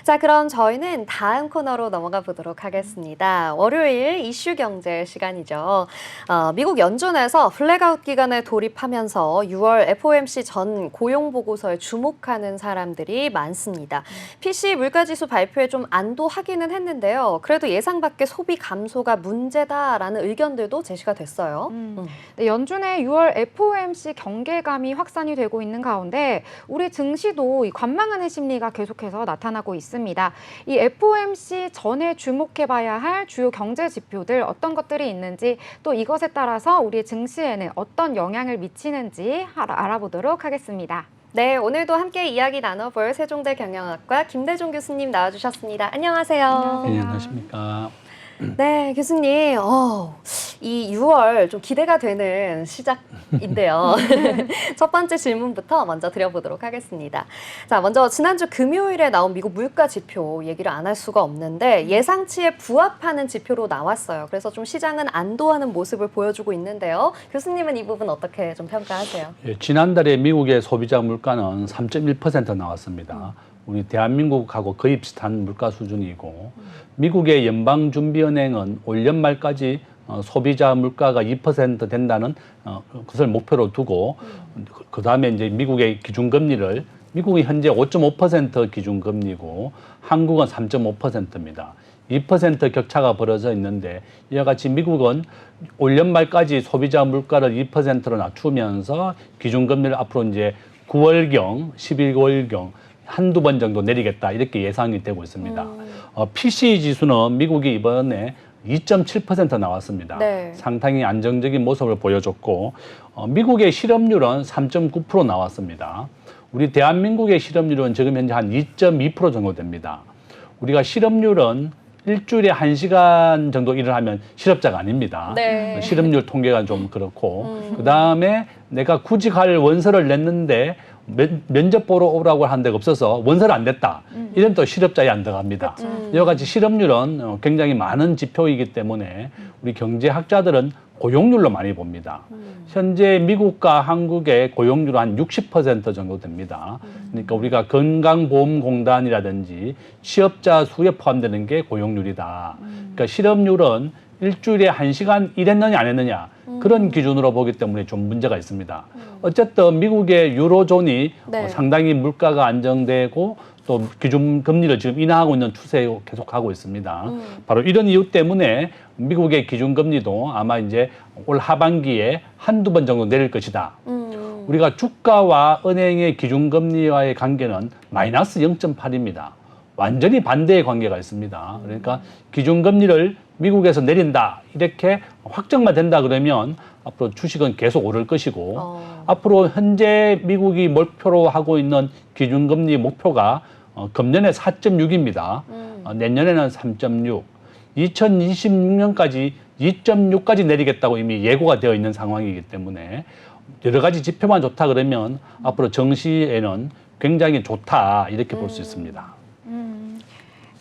자, 그럼 저희는 다음 코너로 넘어가 보도록 하겠습니다. 월요일 이슈 경제 시간이죠. 미국 연준에서 블랙아웃 기간에 돌입하면서 6월 FOMC 전 고용 보고서에 주목하는 사람들이 많습니다. PC 물가지수 발표에 좀 안도하기는 했는데요. 그래도 예상 밖의 소비 감소가 문제다라는 의견들도 제시가 됐어요. 네, 연준의 6월 FOMC 경계감이 확산이 되고 있는 가운데 우리 증시도 이 관망하는 심리가 계속해서 나타나고 있습니다. 이 FOMC 전에 주목해봐야 할 주요 경제 지표들 어떤 것들이 있는지 또 이것에 따라서 우리 증시에는 어떤 영향을 미치는지 알아보도록 하겠습니다. 네, 오늘도 함께 이야기 나눠볼 세종대 경영학과 김대중 교수님 나와주셨습니다. 안녕하세요. 안녕하세요. 네, 안녕하십니까. 네, 교수님. 이 6월 좀 기대가 되는 시작인데요. 첫 번째 질문부터 먼저 드려보도록 하겠습니다. 자, 먼저 지난주 금요일에 나온 미국 물가 지표 얘기를 안 할 수가 없는데 예상치에 부합하는 지표로 나왔어요. 그래서 좀 시장은 안도하는 모습을 보여주고 있는데요. 교수님은 이 부분 어떻게 좀 평가하세요? 예, 지난달에 미국의 소비자 물가는 3.1% 나왔습니다. 우리 대한민국하고 거의 비슷한 물가 수준이고 미국의 연방준비은행은 올 연말까지 소비자 물가가 2% 된다는 것을 목표로 두고 그다음에 이제 미국의 기준금리를 미국이 현재 5.5% 기준금리고 한국은 3.5%입니다. 2% 격차가 벌어져 있는데 이와 같이 미국은 올 연말까지 소비자 물가를 2%로 낮추면서 기준금리를 앞으로 이제 9월경, 12월경 한두 번 정도 내리겠다 이렇게 예상이 되고 있습니다. PCE 지수는 미국이 이번에 2.7% 나왔습니다. 네. 상당히 안정적인 모습을 보여줬고 미국의 실업률은 3.9% 나왔습니다. 우리 대한민국의 실업률은 지금 현재 한 2.2% 정도 됩니다. 우리가 실업률은 일주일에 1시간 정도 일을 하면 실업자가 아닙니다. 네. 실업률 통계가 좀 그렇고 그다음에 내가 구직할 원서를 냈는데 면접 보러 오라고 하는 데가 없어서 원서를 안 냈다. 이런 또 실업자에 안 들어갑니다. 이와 같이 실업률은 굉장히 많은 지표이기 때문에 우리 경제학자들은 고용률로 많이 봅니다. 현재 미국과 한국의 고용률은 한 60% 정도 됩니다. 그러니까 우리가 건강보험공단이라든지 취업자 수에 포함되는 게 고용률이다. 그러니까 실업률은 일주일에 1시간 일했느냐 안 했느냐 그런 기준으로 보기 때문에 좀 문제가 있습니다. 어쨌든 미국의 유로존이 네. 상당히 물가가 안정되고 또 기준금리를 지금 인하하고 있는 추세에 계속하고 있습니다. 바로 이런 이유 때문에 미국의 기준금리도 아마 이제 올 하반기에 한두 번 정도 내릴 것이다. 우리가 주가와 은행의 기준금리와의 관계는 마이너스 0.8입니다. 완전히 반대의 관계가 있습니다. 그러니까 기준금리를 미국에서 내린다 이렇게 확정만 된다 그러면 앞으로 주식은 계속 오를 것이고 앞으로 현재 미국이 목표로 하고 있는 기준금리 목표가 금년에 4.6입니다. 내년에는 3.6, 2026년까지 2.6까지 내리겠다고 이미 예고가 되어 있는 상황이기 때문에 여러 가지 지표만 좋다 그러면 앞으로 정시에는 굉장히 좋다 이렇게 볼 수 있습니다.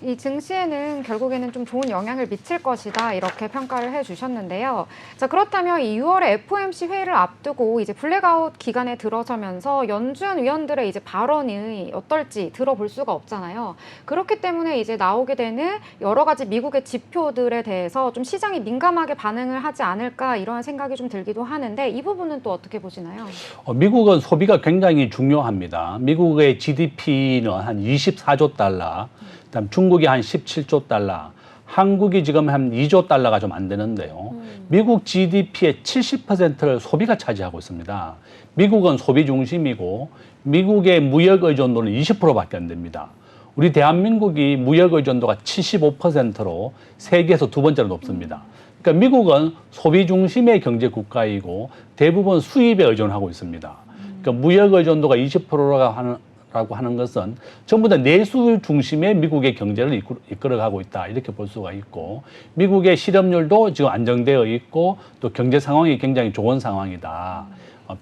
이 증시에는 결국에는 좀 좋은 영향을 미칠 것이다 이렇게 평가를 해주셨는데요. 자, 그렇다면 이 6월에 FOMC 회의를 앞두고 이제 블랙아웃 기간에 들어서면서 연준 위원들의 이제 발언이 어떨지 들어볼 수가 없잖아요. 그렇기 때문에 이제 나오게 되는 여러 가지 미국의 지표들에 대해서 좀 시장이 민감하게 반응을 하지 않을까 이런 생각이 좀 들기도 하는데 이 부분은 또 어떻게 보시나요? 미국은 소비가 굉장히 중요합니다. 미국의 GDP는 한 24조 달러, 그다음 중국이 한 17조 달러, 한국이 지금 한 2조 달러가 좀 안 되는데요. 미국 GDP의 70%를 소비가 차지하고 있습니다. 미국은 소비 중심이고 미국의 무역 의존도는 20%밖에 안 됩니다. 우리 대한민국이 무역 의존도가 75%로 세계에서 두 번째로 높습니다. 그러니까 미국은 소비 중심의 경제 국가이고 대부분 수입에 의존하고 있습니다. 그러니까 무역 의존도가 20%라고 하는 것은 전부 다 내수 중심의 미국의 경제를 이끌어가고 있다 이렇게 볼 수가 있고 미국의 실업률도 지금 안정되어 있고 또 경제 상황이 굉장히 좋은 상황이다.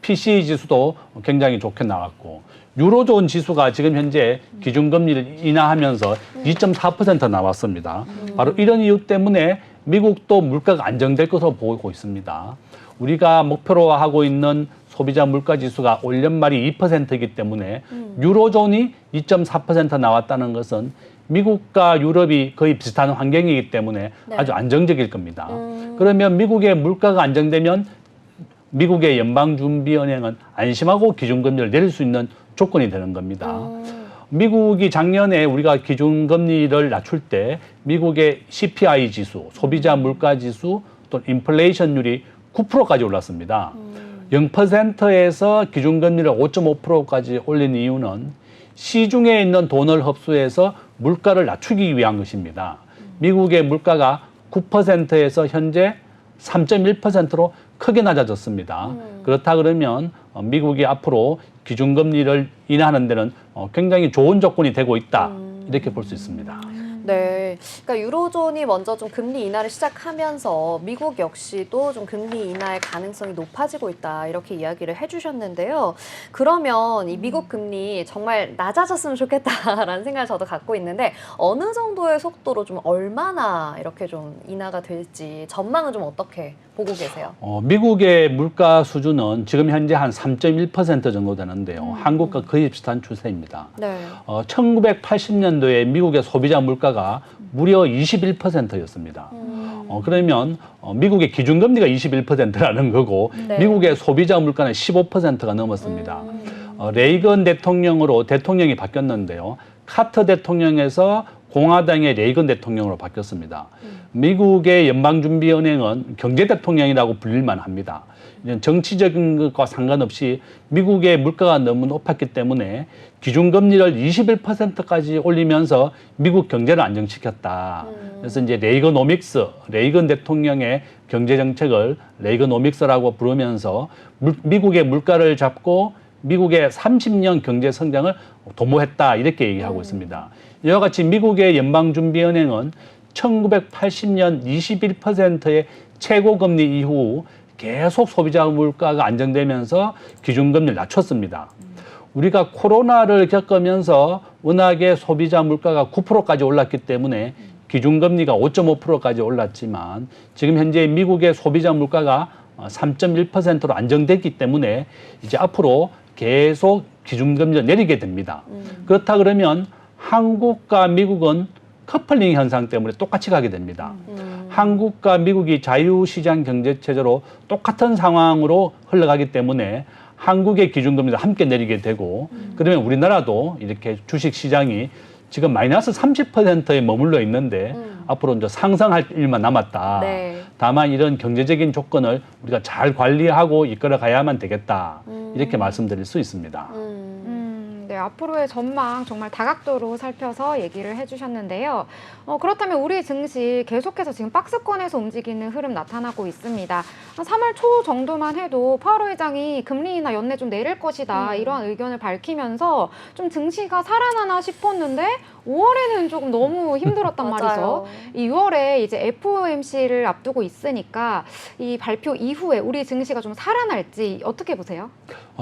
PCE 지수도 굉장히 좋게 나왔고 유로존 지수가 지금 현재 기준금리를 인하하면서 2.4% 나왔습니다. 바로 이런 이유 때문에 미국도 물가가 안정될 것으로 보고 있습니다. 우리가 목표로 하고 있는 소비자 물가 지수가 올 연말이 2%이기 때문에 유로존이 2.4% 나왔다는 것은 미국과 유럽이 거의 비슷한 환경이기 때문에 네. 아주 안정적일 겁니다. 그러면 미국의 물가가 안정되면 미국의 연방준비은행은 안심하고 기준금리를 내릴 수 있는 조건이 되는 겁니다. 미국이 작년에 우리가 기준금리를 낮출 때 미국의 CPI 지수, 소비자 물가 지수 또 인플레이션율이 9%까지 올랐습니다. 0%에서 기준금리를 5.5%까지 올린 이유는 시중에 있는 돈을 흡수해서 물가를 낮추기 위한 것입니다. 미국의 물가가 9%에서 현재 3.1%로 크게 낮아졌습니다. 그렇다 그러면 미국이 앞으로 기준금리를 인하하는 데는 굉장히 좋은 조건이 되고 있다. 이렇게 볼 수 있습니다. 네, 그러니까 유로존이 먼저 좀 금리 인하를 시작하면서 미국 역시도 좀 금리 인하의 가능성이 높아지고 있다 이렇게 이야기를 해주셨는데요. 그러면 이 미국 금리 정말 낮아졌으면 좋겠다라는 생각을 저도 갖고 있는데 어느 정도의 속도로 좀 얼마나 이렇게 좀 인하가 될지 전망은 좀 어떻게 보고 계세요? 미국의 물가 수준은 지금 현재 한 3.1% 정도 되는데요. 한국과 거의 비슷한 추세입니다. 네. 1980년도에 미국의 소비자 물가가 무려 21%였습니다. 그러면 미국의 기준금리가 21%라는 거고 네. 미국의 소비자 물가는 15%가 넘었습니다. 레이건 대통령으로 대통령이 바뀌었는데요. 카터 대통령에서 공화당의 레이건 대통령으로 바뀌었습니다. 미국의 연방준비은행은 경제대통령이라고 불릴만 합니다. 정치적인 것과 상관없이 미국의 물가가 너무 높았기 때문에 기준금리를 21%까지 올리면서 미국 경제를 안정시켰다. 그래서 이제 레이건오믹스, 레이건 대통령의 경제정책을 레이건오믹스라고 부르면서 미국의 물가를 잡고 미국의 30년 경제 성장을 도모했다. 이렇게 얘기하고 있습니다. 이와 같이 미국의 연방준비은행은 1980년 21%의 최고금리 이후 계속 소비자 물가가 안정되면서 기준금리를 낮췄습니다. 우리가 코로나를 겪으면서 워낙에 소비자 물가가 9%까지 올랐기 때문에 기준금리가 5.5%까지 올랐지만 지금 현재 미국의 소비자 물가가 3.1%로 안정됐기 때문에 이제 앞으로 계속 기준금리를 내리게 됩니다. 그렇다 그러면 한국과 미국은 커플링 현상 때문에 똑같이 가게 됩니다. 한국과 미국이 자유시장 경제체제로 똑같은 상황으로 흘러가기 때문에 한국의 기준금리도 함께 내리게 되고 그러면 우리나라도 이렇게 주식시장이 지금 마이너스 30%에 머물러 있는데 앞으로 이제 상승할 일만 남았다. 네. 다만 이런 경제적인 조건을 우리가 잘 관리하고 이끌어 가야만 되겠다. 이렇게 말씀드릴 수 있습니다. 네, 앞으로의 전망 정말 다각도로 살펴서 얘기를 해주셨는데요. 그렇다면 우리 증시 계속해서 지금 박스권에서 움직이는 흐름 나타나고 있습니다. 한 3월 초 정도만 해도 파월 의장이 금리 인하 연내 좀 내릴 것이다 이러한 의견을 밝히면서 좀 증시가 살아나나 싶었는데 5월에는 조금 너무 힘들었단 말이죠. 맞아요. 이 6월에 이제 FOMC를 앞두고 있으니까 이 발표 이후에 우리 증시가 좀 살아날지 어떻게 보세요?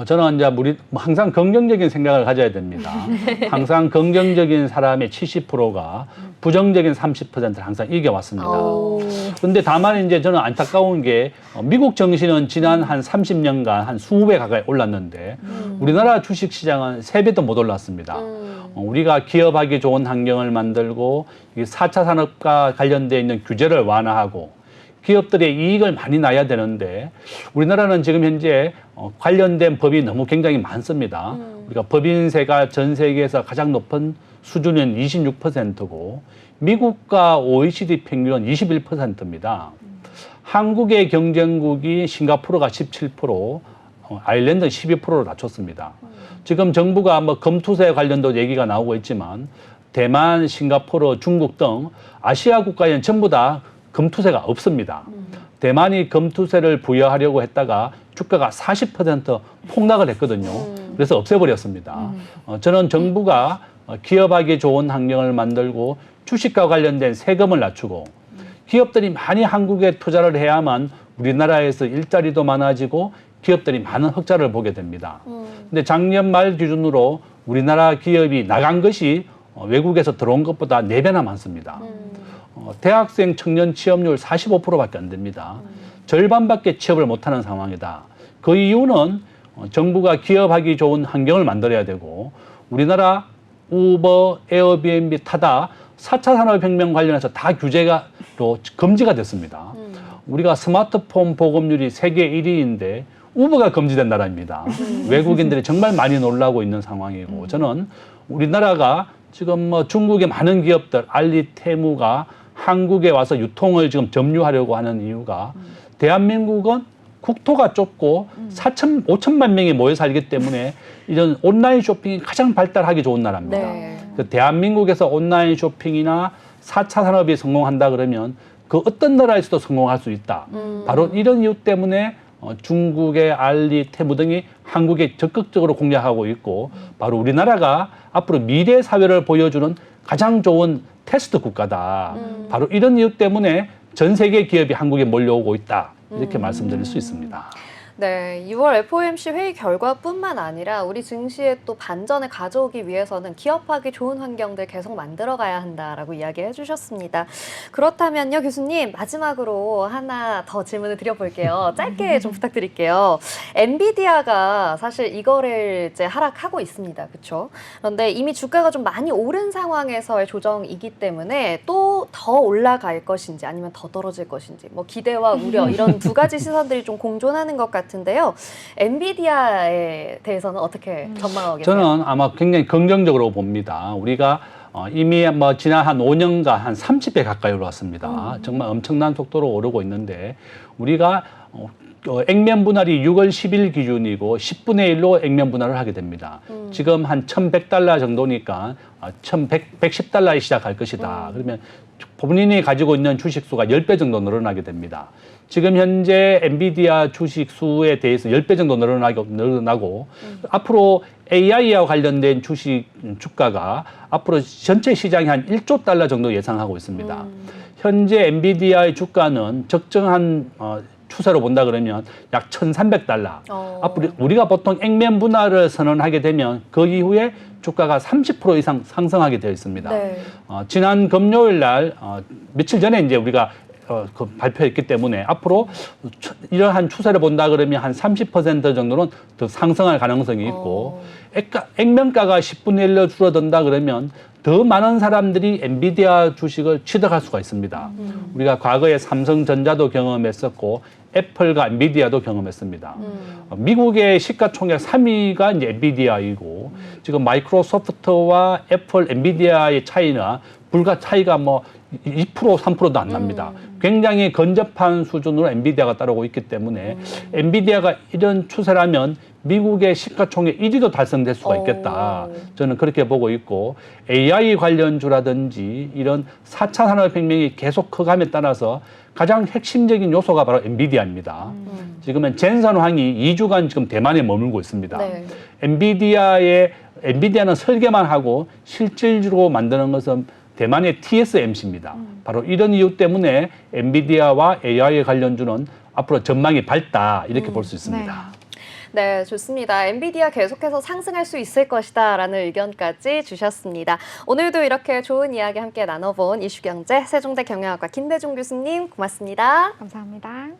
저는 이제 우리 항상 긍정적인 생각을 가져야 됩니다. 항상 긍정적인 사람의 70%가 부정적인 30%를 항상 이겨왔습니다. 그런데 다만 이제 저는 안타까운 게 미국 증시는 지난 한 30년간 한 20배 가까이 올랐는데 우리나라 주식시장은 3배도 못 올랐습니다. 우리가 기업하기 좋은 환경을 만들고 4차 산업과 관련되어 있는 규제를 완화하고 기업들의 이익을 많이 나야 되는데 우리나라는 지금 현재 관련된 법이 너무 굉장히 많습니다. 우리가 법인세가 전 세계에서 가장 높은 수준은 26%고 미국과 OECD 평균은 21%입니다. 한국의 경쟁국이 싱가포르가 17%, 아일랜드는 12%로 낮췄습니다. 지금 정부가 뭐 금투세 관련도 얘기가 나오고 있지만 대만, 싱가포르, 중국 등 아시아 국가에는 전부 다 금투세가 없습니다. 대만이 금투세를 부여하려고 했다가 주가가 40% 폭락을 했거든요. 그래서 없애버렸습니다. 저는 정부가 기업하기 좋은 환경을 만들고 주식과 관련된 세금을 낮추고 기업들이 많이 한국에 투자를 해야만 우리나라에서 일자리도 많아지고 기업들이 많은 흑자를 보게 됩니다. 근데 작년 말 기준으로 우리나라 기업이 나간 것이 외국에서 들어온 것보다 4배나 많습니다. 대학생 청년 취업률 45%밖에 안 됩니다. 절반밖에 취업을 못하는 상황이다. 그 이유는 정부가 기업하기 좋은 환경을 만들어야 되고 우리나라 우버, 에어비앤비 타다 4차 산업혁명 관련해서 다 규제가 또 금지가 됐습니다. 우리가 스마트폰 보급률이 세계 1위인데 우버가 금지된 나라입니다. 외국인들이 정말 많이 놀라고 있는 상황이고 저는 우리나라가 지금 뭐 중국의 많은 기업들 알리, 테무가 한국에 와서 유통을 지금 점유하려고 하는 이유가 대한민국은 국토가 좁고 5천만 명이 모여 살기 때문에 이런 온라인 쇼핑이 가장 발달하기 좋은 나라입니다. 네. 그 대한민국에서 온라인 쇼핑이나 4차 산업이 성공한다 그러면 그 어떤 나라에서도 성공할 수 있다. 바로 이런 이유 때문에 중국의 알리, 테무 등이 한국에 적극적으로 공략하고 있고 바로 우리나라가 앞으로 미래 사회를 보여주는 가장 좋은 테스트 국가다. 바로 이런 이유 때문에 전 세계 기업이 한국에 몰려오고 있다. 이렇게 말씀드릴 수 있습니다. 네, 6월 FOMC 회의 결과뿐만 아니라 우리 증시에 또 반전을 가져오기 위해서는 기업하기 좋은 환경들 계속 만들어가야 한다라고 이야기해 주셨습니다. 그렇다면요, 교수님 마지막으로 하나 더 질문을 드려볼게요. 짧게 좀 부탁드릴게요. 엔비디아가 사실 이거를 이제 하락하고 있습니다, 그렇죠? 그런데 이미 주가가 좀 많이 오른 상황에서의 조정이기 때문에 또 더 올라갈 것인지 아니면 더 떨어질 것인지 뭐 기대와 우려 이런 두 가지 시선들이 좀 공존하는 것 같은데요. 엔비디아에 대해서는 어떻게 전망하고 계세요? 저는 아마 굉장히 긍정적으로 봅니다. 우리가 이미 뭐 지난 한 5년간 한 30배 가까이 올랐습니다. 정말 엄청난 속도로 오르고 있는데 우리가 액면 분할이 6월 10일 기준이고 10분의 1로 액면 분할을 하게 됩니다. 지금 한 1,100달러 정도니까 1,110달러에 시작할 것이다. 그러면 본인이 가지고 있는 주식 수가 10배 정도 늘어나게 됩니다. 지금 현재 엔비디아 주식 수에 대해서 10배 정도 늘어나고 앞으로 AI와 관련된 주식 주가가 앞으로 전체 시장이 한 1조 달러 정도 예상하고 있습니다. 현재 엔비디아의 주가는 적정한 추세로 본다 그러면 약 1,300달러. 앞으로 우리가 보통 액면 분할을 선언하게 되면 그 이후에 주가가 30% 이상 상승하게 되어 있습니다. 네. 지난 금요일 날 며칠 전에 이제 우리가 발표했기 때문에 앞으로 이러한 추세를 본다 그러면 한 30% 정도는 더 상승할 가능성이 있고 액면가가 10분의 1로 줄어든다 그러면 더 많은 사람들이 엔비디아 주식을 취득할 수가 있습니다. 우리가 과거에 삼성전자도 경험했었고 애플과 엔비디아도 경험했습니다. 미국의 시가총액 3위가 이제 엔비디아이고 지금 마이크로소프트와 애플, 엔비디아의 차이나 불과 차이가 뭐 2%, 3%도 안 납니다. 굉장히 근접한 수준으로 엔비디아가 따르고 있기 때문에 엔비디아가 이런 추세라면 미국의 시가총액 1위도 달성될 수가 있겠다. 저는 그렇게 보고 있고 AI 관련주라든지 이런 4차 산업혁명이 계속 커감에 따라서 가장 핵심적인 요소가 바로 엔비디아입니다. 지금은 젠슨 황이 2주간 지금 대만에 머물고 있습니다. 네. 엔비디아는 설계만 하고 실질적으로 만드는 것은 대만의 TSMC입니다. 바로 이런 이유 때문에 엔비디아와 AI 관련주는 앞으로 전망이 밝다 이렇게 볼 수 있습니다. 네, 좋습니다. 엔비디아 계속해서 상승할 수 있을 것이다 라는 의견까지 주셨습니다. 오늘도 이렇게 좋은 이야기 함께 나눠본 이슈경제 세종대 경영학과 김대중 교수님 고맙습니다. 감사합니다.